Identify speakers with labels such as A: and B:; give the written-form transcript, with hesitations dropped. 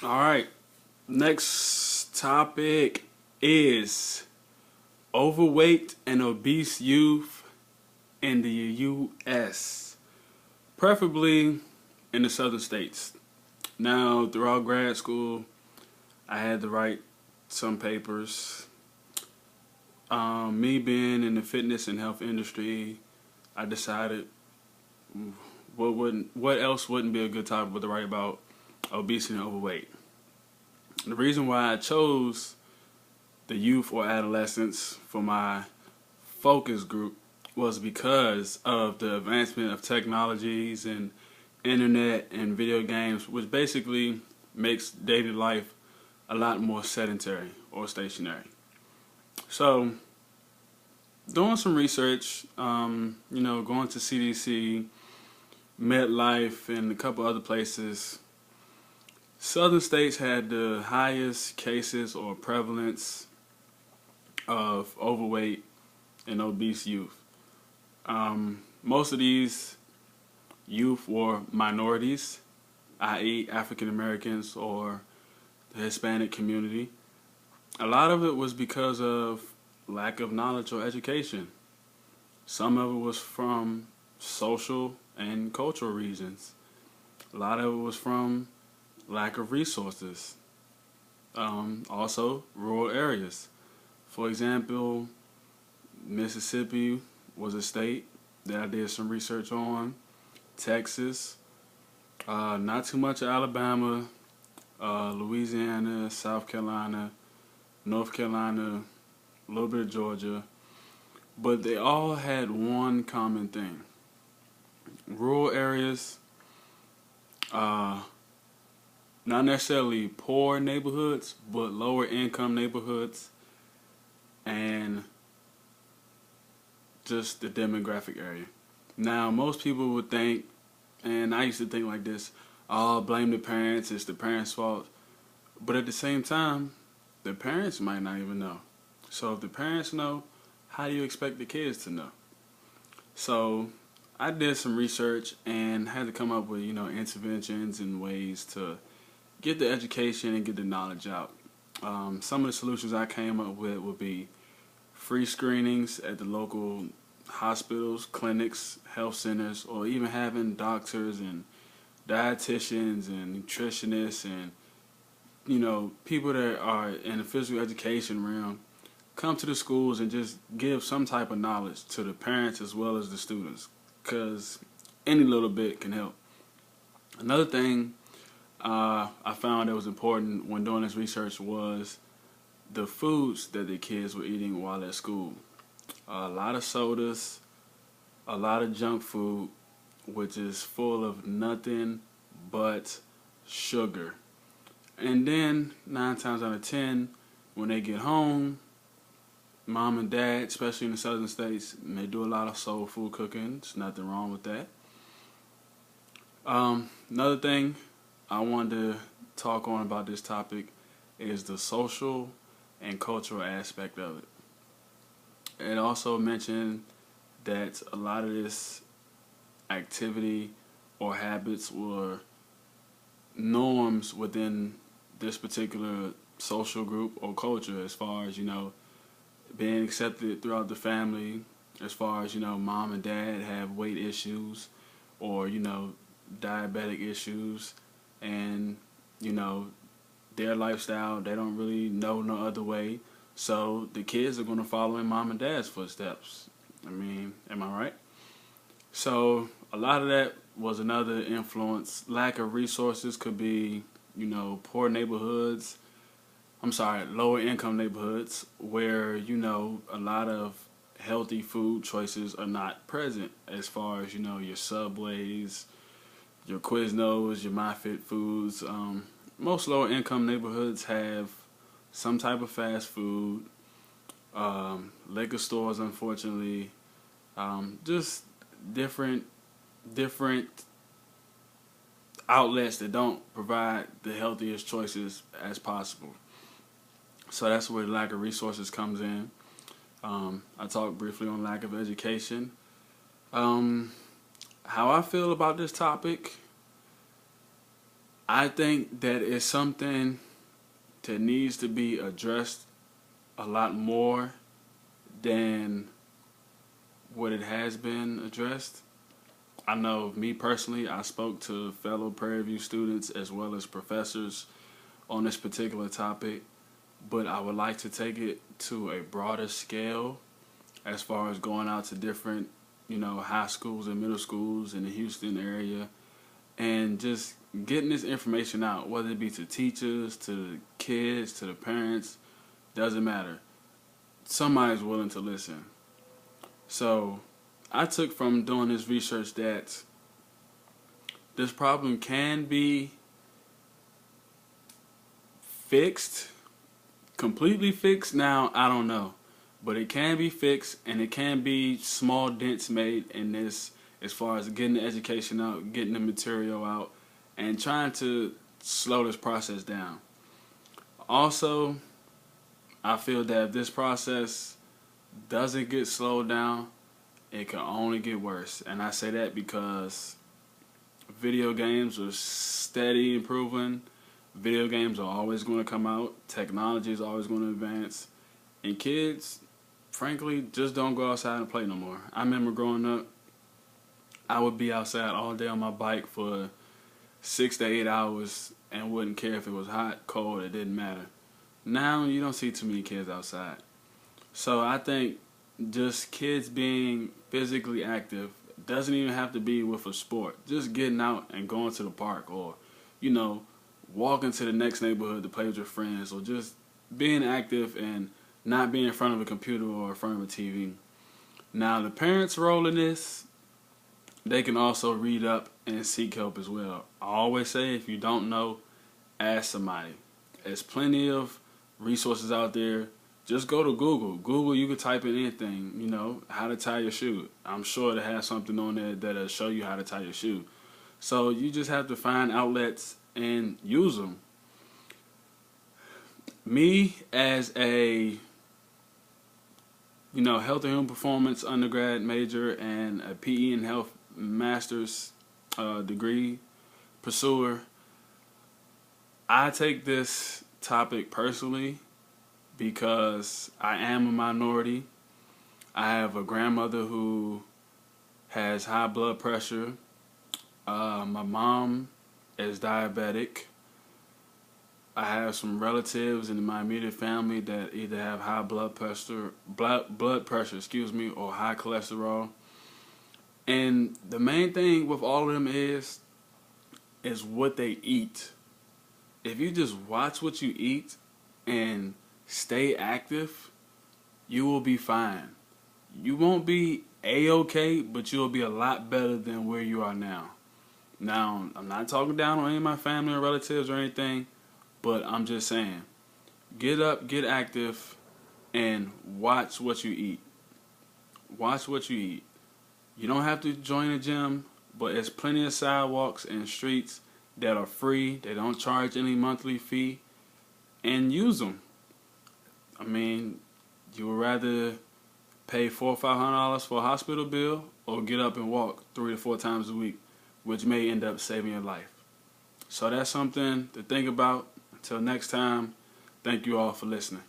A: All right. Next topic is overweight and obese youth in the U.S., preferably in the southern states. Now, throughout grad school, I had to write some papers. Me being in the fitness and health industry, I decided what else wouldn't be a good topic but to write about obesity and overweight. The reason why I chose the youth or adolescents for my focus group was because of the advancement of technologies and internet and video games, which basically makes daily life a lot more sedentary or stationary. So, doing some research, going to CDC, MetLife, and a couple other places, southern states had the highest cases or prevalence of overweight and obese youth. Most of these youth were minorities, i.e. African Americans or the Hispanic community. A lot of it was because of lack of knowledge or education. Some of it was from social and cultural reasons. A lot of it was from lack of resources. Also, rural areas. For example, Mississippi was a state that I did some research on. Texas, not too much of Alabama, Louisiana, South Carolina, North Carolina, a little bit of Georgia. But they all had one common thing. Rural areas, not necessarily poor neighborhoods, but lower income neighborhoods, and just the demographic area. Now, most people would think, and I used to think like this, oh, blame the parents, it's the parents' fault. But at the same time, the parents might not even know. So if the parents know, how do you expect the kids to know? So I did some research and had to come up with, interventions and ways to get the education and get the knowledge out. Some of the solutions I came up with would be free screenings at the local hospitals, clinics, health centers, or even having doctors and dietitians and nutritionists and, people that are in the physical education realm come to the schools and just give some type of knowledge to the parents as well as the students, because any little bit can help. Another thing I found that was important when doing this research was the foods that the kids were eating while at school. A lot of sodas, a lot of junk food, which is full of nothing but sugar. And then 9 times out of 10, when they get home, mom and dad, especially in the southern states, they do a lot of soul food cooking. There's nothing wrong with that. Another thing I wanted to talk on about this topic is the social and cultural aspect of it. It also mentioned that a lot of this activity or habits were norms within this particular social group or culture, as far as, being accepted throughout the family, as far as, mom and dad have weight issues or, diabetic issues, and, their lifestyle, they don't really know no other way. So the kids are going to follow in mom and dad's footsteps. I mean, am I right? So a lot of that was another influence. Lack of resources could be, poor neighborhoods. Lower income neighborhoods where, a lot of healthy food choices are not present, as far as, your Subways, your Quiznos, your MyFitFoods. Most lower income neighborhoods have some type of fast food, liquor stores, unfortunately, just different outlets that don't provide the healthiest choices as possible. So that's where the lack of resources comes in. I talked briefly on lack of education. How I feel about this topic, I think that it's something that needs to be addressed a lot more than what it has been addressed. I know me personally, I spoke to fellow Prairie View students as well as professors on this particular topic, but I would like to take it to a broader scale as far as going out to different, high schools and middle schools in the Houston area and just getting this information out, whether it be to teachers, to the kids, to the parents, doesn't matter. Somebody's willing to listen. So I took from doing this research that this problem can be fixed, completely fixed. Now, I don't know, but it can be fixed, and it can be small dents made in this as far as getting the education out, getting the material out, and trying to slow this process down. Also, I feel that if this process doesn't get slowed down, it can only get worse. And I say that because video games are steady improving. Video games are always going to come out. Technology is always going to advance. And kids, frankly, just don't go outside and play no more. I remember growing up, I would be outside all day on my bike for 6 to 8 hours and wouldn't care if it was hot, cold, it didn't matter. Now you don't see too many kids outside. So I think just kids being physically active doesn't even have to be with a sport. Just getting out and going to the park, or, walking to the next neighborhood to play with your friends, or just being active and not being in front of a computer or in front of a TV. Now, the parents' role in this, they can also read up and seek help as well. I always say, if you don't know, ask somebody. There's plenty of resources out there. Just go to Google. Google, you can type in anything, how to tie your shoe. I'm sure it has something on there that'll show you how to tie your shoe. So you just have to find outlets and use them. Me, as a health and human performance undergrad major and a PE and health master's degree pursuer, I take this topic personally because I am a minority. I have a grandmother who has high blood pressure. My mom is diabetic. I have some relatives in my immediate family that either have high blood pressure, or high cholesterol. And the main thing with all of them is what they eat. If you just watch what you eat and stay active, you will be fine. You won't be A-okay, but you'll be a lot better than where you are now. Now, I'm not talking down on any of my family or relatives or anything, but I'm just saying, get up, get active, and watch what you eat. Watch what you eat. You don't have to join a gym, but there's plenty of sidewalks and streets that are free. They don't charge any monthly fee, and use them. I mean, you would rather pay $400 or $500 for a hospital bill or get up and walk 3 to 4 times a week, which may end up saving your life. So that's something to think about. Until next time, thank you all for listening.